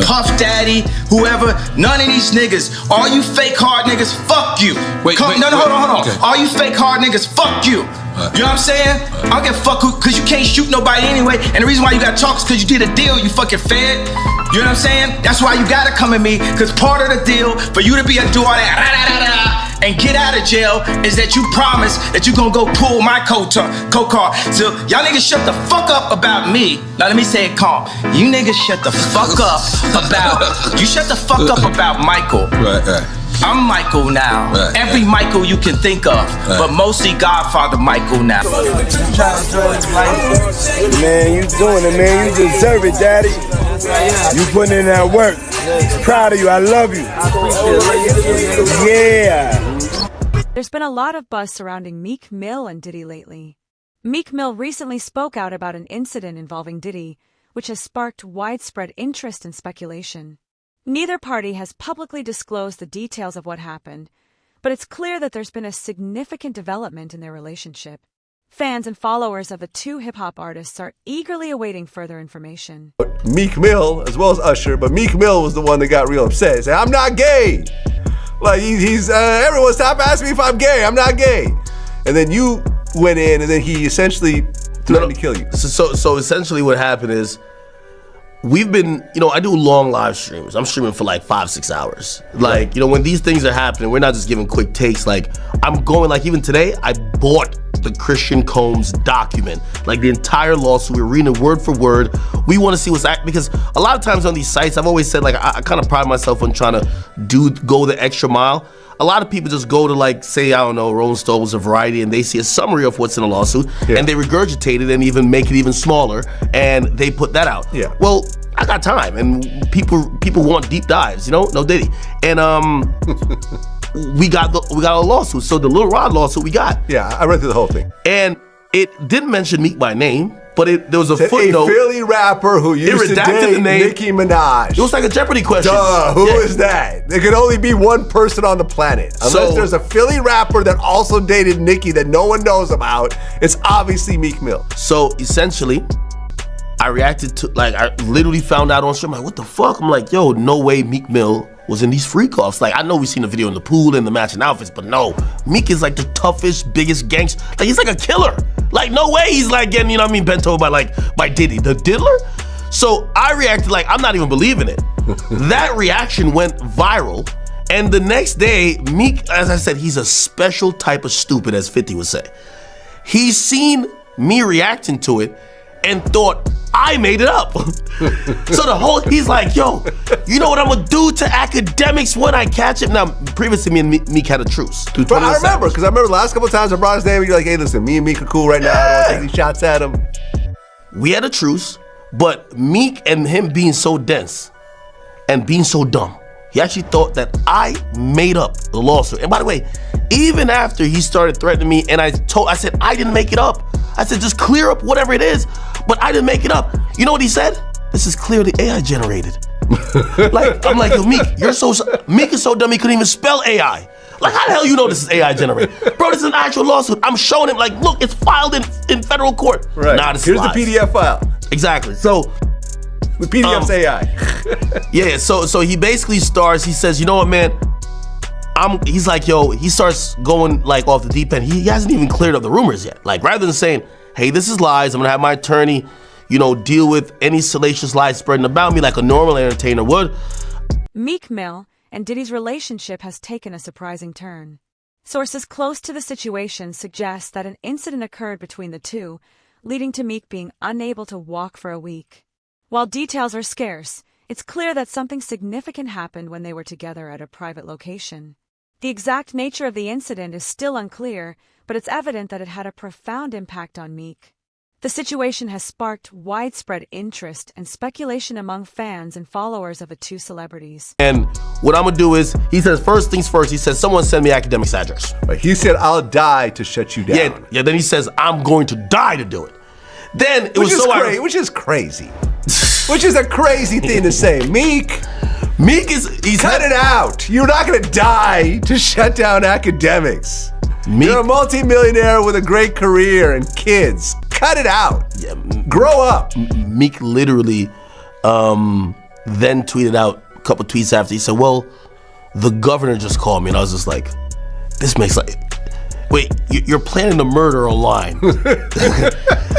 Puff Daddy, whoever, none of these niggas. All you fake hard niggas, fuck you. Hold on. Okay. All you fake hard niggas, fuck you. You know what I'm saying? I don't give a fuck cause you can't shoot nobody anyway. And the reason why you gotta talk is cause you did a deal, you fucking fed. You know what I'm saying? That's why you gotta come at me, cause part of the deal for you to be able to do all that and get out of jail is that you promise that you gonna go pull my coat car. So y'all niggas shut the fuck up about me. Now let me say it calm. You niggas shut the fuck up about Michael. Right. I'm Michael now. Right, Every Michael you can think of, but mostly Godfather Michael now. Man, you doing it, man. You deserve it, Daddy. You putting in that work. Proud of you. I love you. Yeah. There's been a lot of buzz surrounding Meek Mill and Diddy lately. Meek Mill recently spoke out about an incident involving Diddy, which has sparked widespread interest and speculation. Neither party has publicly disclosed the details of what happened, but it's clear that there's been a significant development in their relationship. Fans and followers of the two hip-hop artists are eagerly awaiting further information. Meek Mill, as well as Usher, but Meek Mill was the one that got real upset. He said, I'm not gay. Like, everyone stop asking me if I'm gay. I'm not gay. And then you went in, and then he essentially threatened to kill you. So essentially what happened is, we've been, I do long live streams. I'm streaming for like 5-6 hours. Like, when these things are happening, we're not just giving quick takes. Like, I'm going, like even today, I bought the Christian Combs document, like the entire lawsuit. We're reading it word for word. We want to see what's because a lot of times on these sites, I've always said, like, I kind of pride myself on trying to go the extra mile. A lot of people just go to, like, say, I don't know, Rolling Stones or Variety, and they see a summary of what's in a lawsuit, and they regurgitate it and even make it even smaller, and they put that out. Yeah. Well, I got time, and people want deep dives, no Diddy, and we got a lawsuit. So the Lil Rod lawsuit we got. Yeah, I read through the whole thing, and it didn't mention Meek by name. But there was a footnote. A Philly rapper who used to date Nicki Minaj. It was like a Jeopardy question. Who is that? There could only be one person on the planet. Unless there's a Philly rapper that also dated Nicki that no one knows about, it's obviously Meek Mill. So essentially, I reacted to, like, I literally found out on stream, like, what the fuck? I'm like, yo, no way Meek Mill was in these freak-offs. Like, I know we've seen the video in the pool and the matching outfits, but no, Meek is like the toughest, biggest gangster. Like, he's like a killer. Like, no way he's like getting, bent over by Diddy, the diddler. So I reacted like, I'm not even believing it. That reaction went viral. And the next day, Meek, as I said, he's a special type of stupid, as 50 would say. He's seen me reacting to it and thought I made it up. So he's like, yo, you know what I'm gonna do to academics when I catch him? Now, previously me and Meek had a truce. But I remember, because I remember the last couple of times I brought his name and you're like, hey, listen, me and Meek are cool right now. I don't want to take these shots at him. We had a truce, but Meek and him being so dense and being so dumb, he actually thought that I made up the lawsuit. And by the way, even after he started threatening me and I said, I didn't make it up. I said, just clear up whatever it is, but I didn't make it up. You know what he said? This is clearly AI generated. Like, I'm like, yo, Meek, Meek is so dumb he couldn't even spell AI. Like, how the hell you know this is AI generated? Bro, this is an actual lawsuit. I'm showing him, like, look, it's filed in federal court. Right. Nah, this Here's lies. The PDF file. Exactly. So, the PDF's AI. Yeah, so he basically starts, he says, you know what, man? He's like, yo, he starts going like off the deep end. He hasn't even cleared up the rumors yet. Like, rather than saying, hey, this is lies, I'm gonna have my attorney, deal with any salacious lies spreading about me like a normal entertainer would. Meek Mill and Diddy's relationship has taken a surprising turn. Sources close to the situation suggest that an incident occurred between the two, leading to Meek being unable to walk for a week. While details are scarce, it's clear that something significant happened when they were together at a private location. The exact nature of the incident is still unclear, but it's evident that it had a profound impact on Meek. The situation has sparked widespread interest and speculation among fans and followers of the two celebrities. And what I'm gonna do is, he says, first things first, he says, someone send me academic's address. Right. He said, I'll die to shut you down. Yeah, then he says, I'm going to die to do it. Then it was so which is crazy. Which is a crazy thing to say. Meek he's cut it out. You're not gonna die to shut down academics. You're a multi-millionaire with a great career and kids. Cut it out. Yeah, grow up. Meek literally then tweeted out a couple tweets after. He said, well, the governor just called me. And I was just like, this makes like, wait, you're planning a murder online.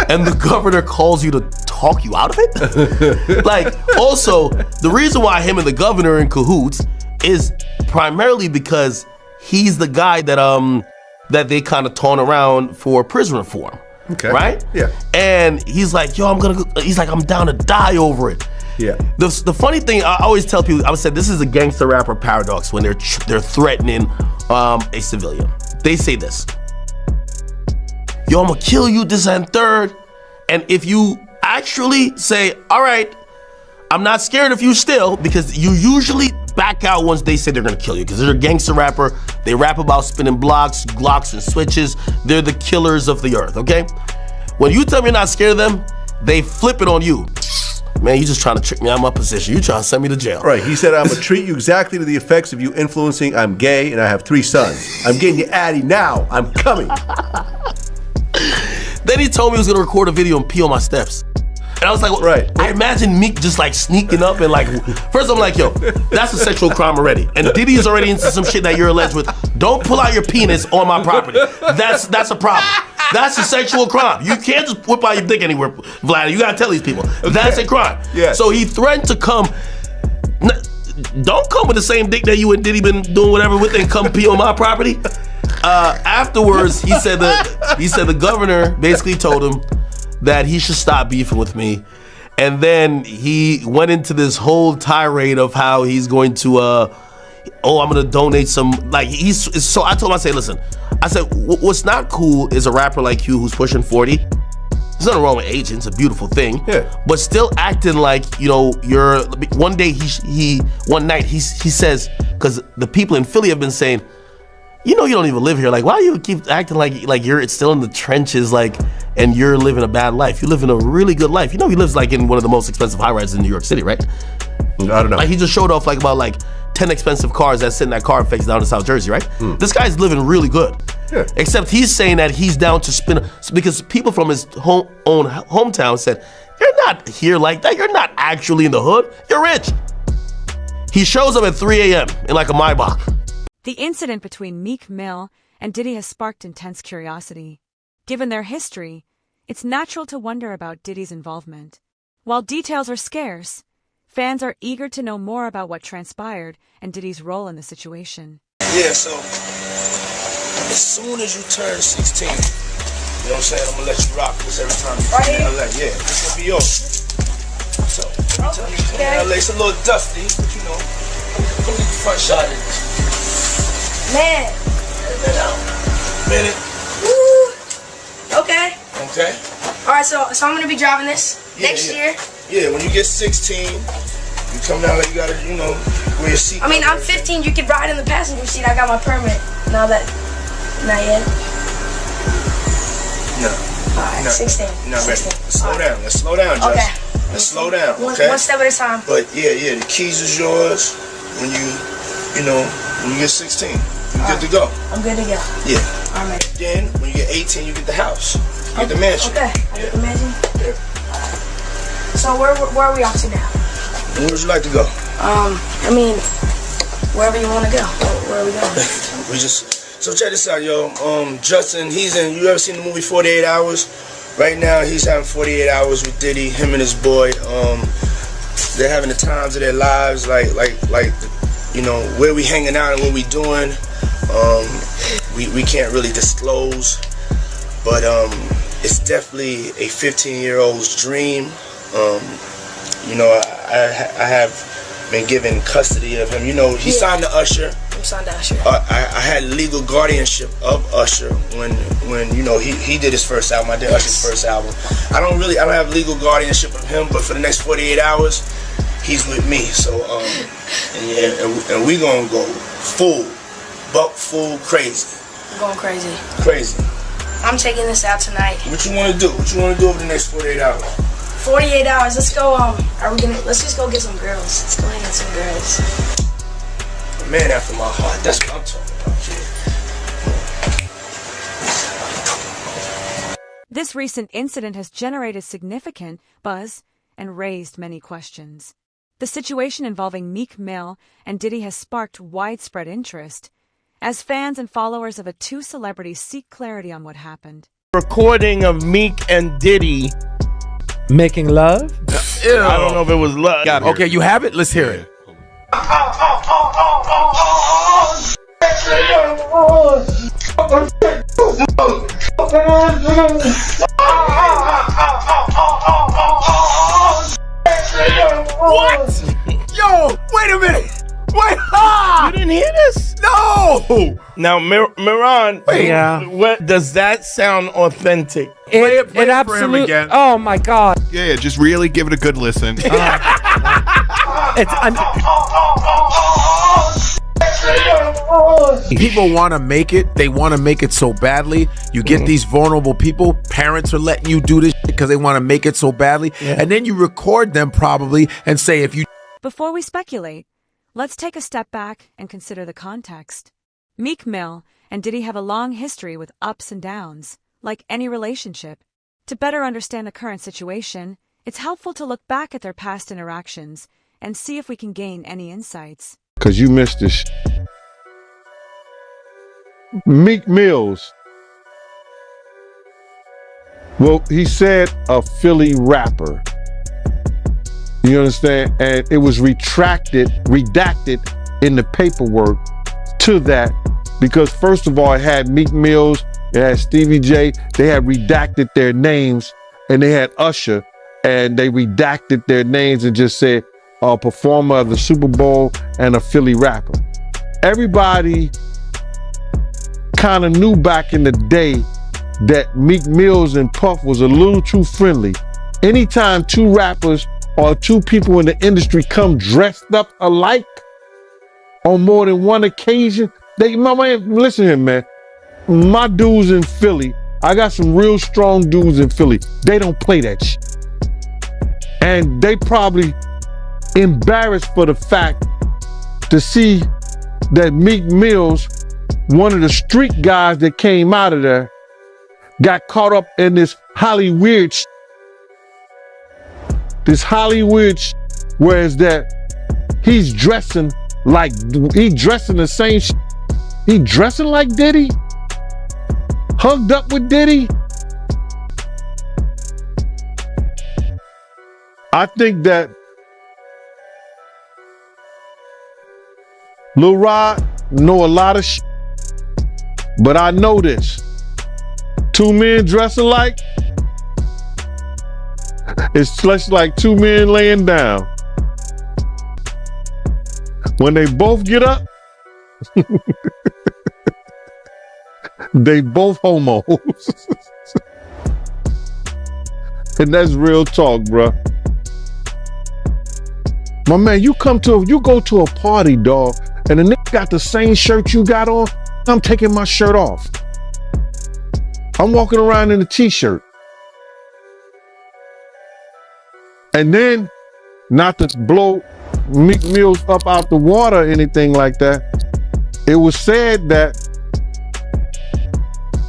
And the governor calls you to talk you out of it? Like, also, the reason why him and the governor are in cahoots is primarily because he's the guy that they kind of taunt around for prison reform. Okay. Right? Yeah. And he's like, yo, I'm down to die over it. Yeah. The funny thing, I always tell people, I would say this is a gangster rapper paradox when they're threatening a civilian. They say this, yo, I'm gonna kill you, this and third. And if you actually say, all right, I'm not scared of you still, because you usually back out once they say they're gonna kill you, because they're a gangster rapper. They rap about spinning blocks, glocks, and switches. They're the killers of the earth, okay? When you tell me you're not scared of them, they flip it on you. Man, you just trying to trick me out of my position. You trying to send me to jail. Right, he said, I'm gonna treat you exactly to the effects of you influencing. I'm gay and I have 3 sons. I'm getting you Addy now. I'm coming. Then he told me he was gonna record a video and pee on my steps. And I was like, well, right. I imagine Meek just like sneaking up and like, first I'm like, yo, that's a sexual crime already. And Diddy is already into some shit that you're alleged with. Don't pull out your penis on my property. That's a problem. That's a sexual crime. You can't just whip out your dick anywhere, Vlad. You gotta tell these people. Okay. That's a crime. Yeah. So he threatened to come. Don't come with the same dick that you and Diddy been doing whatever with and come pee on my property. Afterwards, he said the governor basically told him that he should stop beefing with me. And then he went into this whole tirade of how he's going to, I'm gonna donate some, like so I told him, I said, listen, I said, what's not cool is a rapper like you who's pushing 40. There's nothing wrong with aging, it's a beautiful thing. Yeah. But still acting like, you're, one night he says, because the people in Philly have been saying, you don't even live here. Like, why do you keep acting like you're still in the trenches, like, and you're living a bad life? You live in a really good life. He lives like in one of the most expensive high-rises in New York City, right? I don't know. Like, he just showed off like about like 10 expensive cars that sit in that car face down in South Jersey, right? This guy's living really good. Yeah. Except he's saying that he's down to spin, because people from his own hometown said, you're not here like that. You're not actually in the hood. You're rich. He shows up at 3 a.m. in like a Maybach. The incident between Meek Mill and Diddy has sparked intense curiosity. Given their history, it's natural to wonder about Diddy's involvement. While details are scarce, fans are eager to know more about what transpired and Diddy's role in the situation. Yeah, so as soon as you turn 16, you know what I'm saying, I'm gonna let you rock this every time you come to LA. Yeah, this gonna be yours. So, tell me, come to LA, it's a little dusty, but you know, come get the front shot of this. Man. Minute. Woo. Okay. Okay. All right, so I'm gonna be driving this next year. Yeah, when you get 16, you come down like you gotta, wear your seat. I mean, I'm 15. You could ride in the passenger seat. I got my permit. Not yet. No. All right, 16. You're not ready. 16. Let's slow down. Let's slow down, Josh. Okay. Let's slow down. Okay. One step at a time. But yeah, the keys is yours when you get 16. You're good to go. I'm good to go. Yeah. All right. Then when you get 18, you get the house. You get the mansion. Okay. I get the mansion. Yeah. So where are we off to now? Where would you like to go? I mean, wherever you want to go. Where are we going? So check this out, yo. Justin, you ever seen the movie 48 Hours? Right now, he's having 48 hours with Diddy, him and his boy. They're having the times of their lives, like where we hanging out and what we doing. We can't really disclose, but it's definitely a 15-year-old's dream. I have been given custody of him. He signed to Usher. I'm signed to Usher. I had legal guardianship of Usher when he did his first album. I did Usher's first album. I don't have legal guardianship of him, but for the next 48 hours, he's with me. So and we gonna go full crazy. I'm going crazy. Crazy. I'm taking this out tonight. What you wanna do? What you wanna do over the next 48 hours? 48 hours. Let's go. Let's just go get some girls. Let's go get some girls. A man after my heart. That's what I'm talking about, kid. This recent incident has generated significant buzz and raised many questions. The situation involving Meek Mill and Diddy has sparked widespread interest, as fans and followers of the two celebrities seek clarity on what happened. Recording of Meek and Diddy making love? I don't know if it was love. Okay, you have it? Let's hear it. What? Yo, wait a minute. Wait, You didn't hear this? No! Now, Miran, Yeah. what does that sound authentic? It absolutely. Oh my God! Yeah, just really give it a good listen. People want to make it. They want to make it so badly. You get these vulnerable people. Parents are letting you do this because they want to make it so badly. Yeah. And then you record them probably and say if you... Before we speculate, let's take a step back and consider the context. Meek Mill and Diddy have a long history with ups and downs, like any relationship. To better understand the current situation, it's helpful to look back at their past interactions and see if we can gain any insights. Cause you missed this. Meek Mills. Well, he said a Philly rapper. You understand? And it was redacted in the paperwork to that because first of all, it had Meek Mills, it had Stevie J, they had redacted their names, and they had Usher, and they redacted their names and just said a performer of the Super Bowl and a Philly rapper. Everybody kind of knew back in the day that Meek Mills and Puff was a little too friendly. Anytime two rappers or two people in the industry come dressed up alike on more than one occasion, listen here, man. My dudes in Philly, I got some real strong dudes in Philly. They don't play that shit. And they probably embarrassed for the fact to see that Meek Mills, one of the street guys that came out of there, got caught up in this Hollywood shit. This Hollywood whereas that he's dressing the same shit. He dressing like Diddy? Hugged up with Diddy? I think that Lil Rod know a lot of shit, but I know this. Two men dressing like, it's just like two men laying down. When they both get up, they both homos. And that's real talk, bruh. My man, you go to a party, dog, and the nigga got the same shirt you got on, I'm taking my shirt off. I'm walking around in a t-shirt. And then, not to blow Meek Mills up out the water or anything like that, it was said that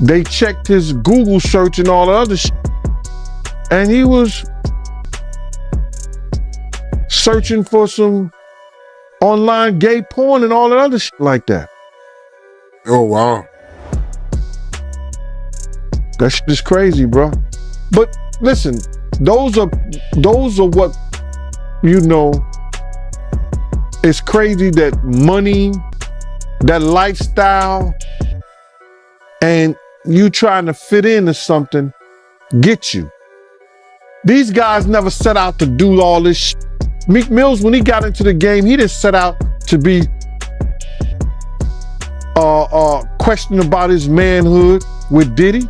they checked his Google search and all the other shit, and he was searching for some online gay porn and all that other shit like that. Oh, wow. That shit is crazy, bro. But listen, those are what, you know, it's crazy that money, that lifestyle, and you trying to fit into something get you. These guys never set out to do all this shit. Meek Mills, when he got into the game, he didn't set out to be questioning about his manhood with Diddy.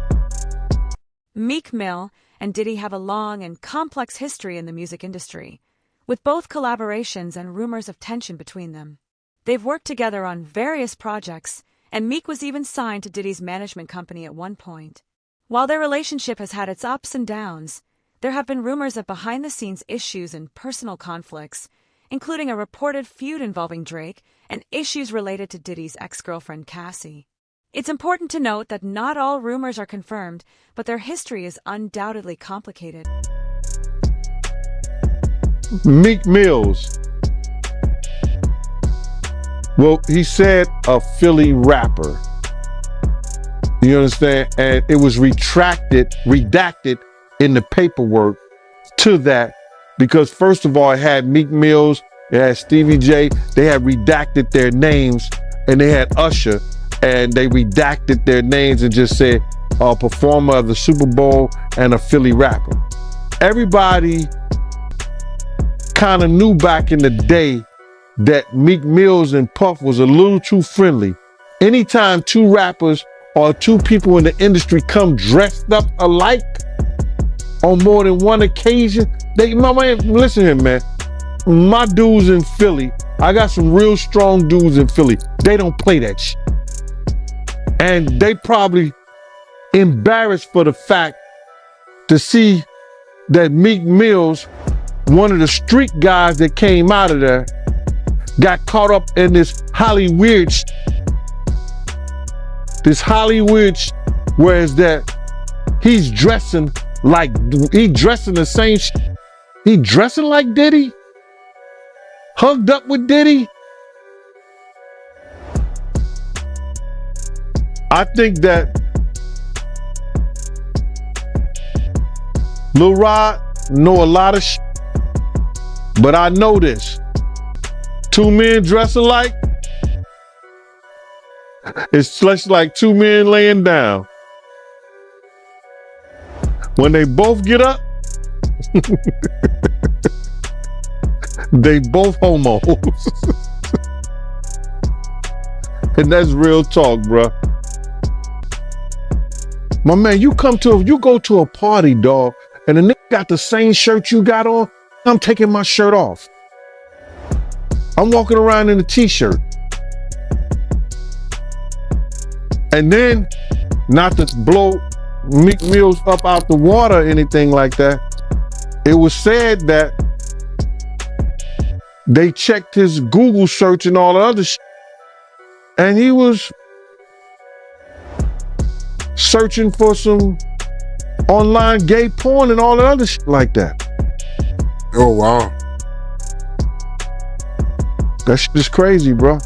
Meek Mill and Diddy have a long and complex history in the music industry, with both collaborations and rumors of tension between them. They've worked together on various projects, and Meek was even signed to Diddy's management company at one point. While their relationship has had its ups and downs, there have been rumors of behind-the-scenes issues and personal conflicts, including a reported feud involving Drake and issues related to Diddy's ex-girlfriend Cassie. It's important to note that not all rumors are confirmed, but their history is undoubtedly complicated. Meek Mills, Well, he said a Philly rapper. You understand? And it was redacted in the paperwork to that because first of all, it had Meek Mills, it had Stevie J, they had redacted their names, and they had Usher, and they redacted their names and just said a performer of the Super Bowl and a Philly rapper. Everybody kind of knew back in the day that Meek Mills and Puff was a little too friendly. Anytime two rappers or two people in the industry come dressed up alike on more than one occasion, my man, listen here, man. My dudes in Philly, I got some real strong dudes in Philly. They don't play that shit. And they probably embarrassed for the fact to see that Meek Mills, one of the street guys that came out of there, got caught up in this Hollywood shit. This Hollywood shit, whereas that he's dressing the same shit. He dressing like Diddy? Hugged up with Diddy? I think that Lil Rod know a lot of shit, but I know this. Two men dress alike, it's just like two men laying down. When they both get up, they both homos. And that's real talk, bruh. My man, you go to a party, dog, and the nigga got the same shirt you got on, I'm taking my shirt off. I'm walking around in a t-shirt. And then, not to blow Meek Mills up out the water or anything like that, it was said that they checked his Google search and all the other shit, and he was searching for some online gay porn and all the other shit like that. Oh, wow. That shit is crazy, bro.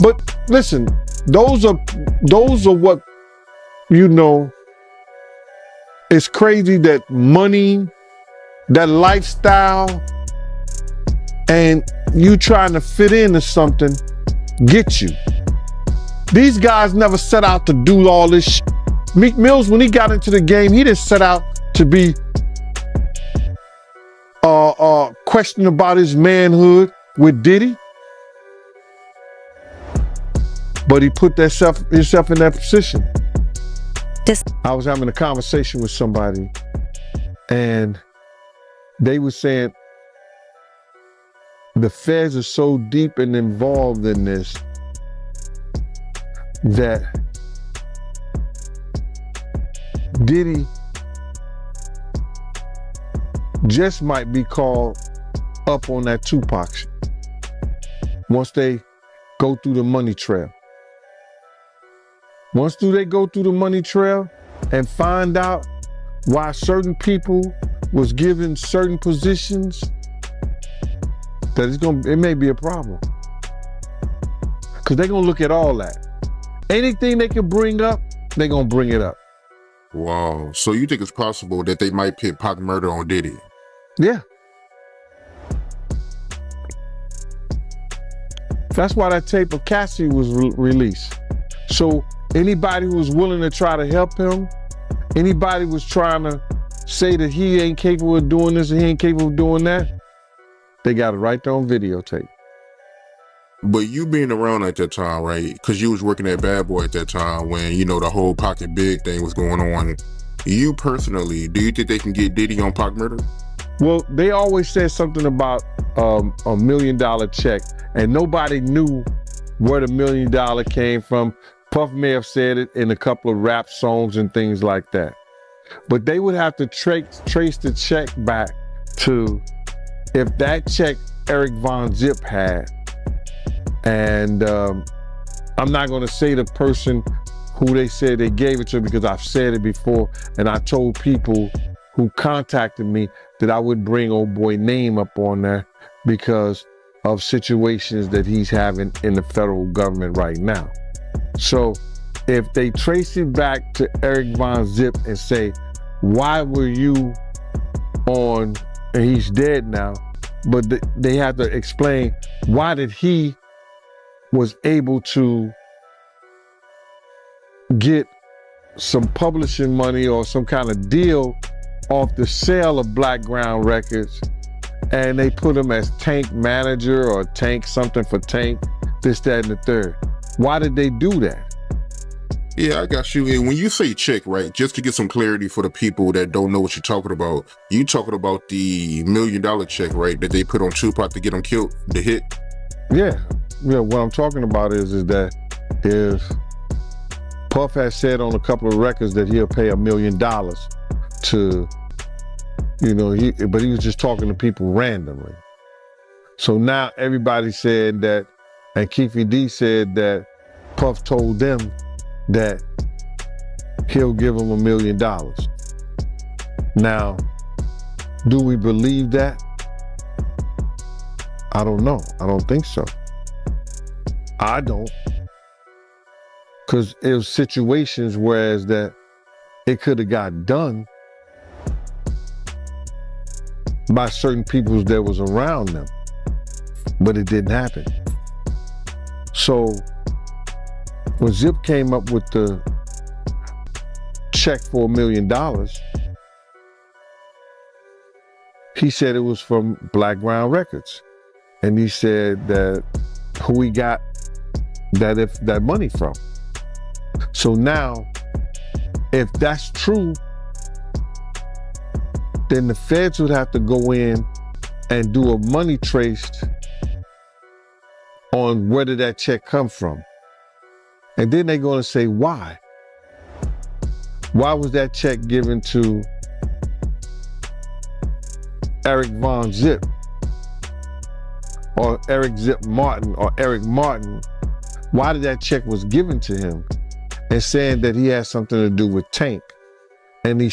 But listen, those are what, you know, it's crazy that money, that lifestyle, and you trying to fit into something get you. These guys never set out to do all this shit. Meek Mills, when he got into the game, he didn't set out to be questioning about his manhood with Diddy. But he put himself in that position. I was having a conversation with somebody, and they were saying the feds are so deep and involved in this that Diddy just might be called up on that Tupac shit once they go through the money trail. Once they go through the money trail and find out why certain people was given certain positions, that it may be a problem. Because they're gonna look at all that. Anything they can bring up, they're gonna bring it up. Wow. So you think it's possible that they might pit Pac murder on Diddy? Yeah. That's why that tape of Cassie was released. So anybody who was willing to try to help him, anybody was trying to say that he ain't capable of doing this and he ain't capable of doing that, they got it right there on videotape. But you being around at that time, right? Because you was working at Bad Boy at that time when, you know, the whole Pocket Big thing was going on. You personally, do you think they can get Diddy on Pac murder? Well, they always said something about $1 million check, and nobody knew where the $1 million came from. Puff may have said it in a couple of rap songs and things like that. But they would have to trace the check back to if that check Eric Von Zip had. And I'm not going to say the person who they said they gave it to because I've said it before, and I told people who contacted me that I would bring old boy name up on there because of situations that he's having in the federal government right now. So if they trace it back to Eric Von Zip and say, why were you on, and he's dead now, but they have to explain why did he was able to get some publishing money or some kind of deal off the sale of Blackground Records, and they put him as Tank manager or Tank something for Tank, this, that, and the third. Why did they do that? Yeah, I got you. And when you say check, right, just to get some clarity for the people that don't know what you're talking about, you talking about the $1 million check, right, that they put on Tupac to get him killed, the hit? Yeah. What I'm talking about is that if Puff has said on a couple of records that he'll pay $1 million to, but he was just talking to people randomly. So now everybody said that, and Keefe D said that Puff told them that he'll give them $1 million. Now, do we believe that? I don't know. I don't think so. I don't. Because it was situations whereas that it could have got done by certain people that was around them, but it didn't happen. So when Zip came up with the check for $1 million, he said it was from Blackground Records. And he said that who he got that money from. So now, if that's true, then the feds would have to go in and do a money trace on where did that check come from. And then they're going to say, why? Why was that check given to Eric Von Zip or Eric Zip Martin or Eric Martin? Why did that check was given to him? And saying that he had something to do with Tank. And he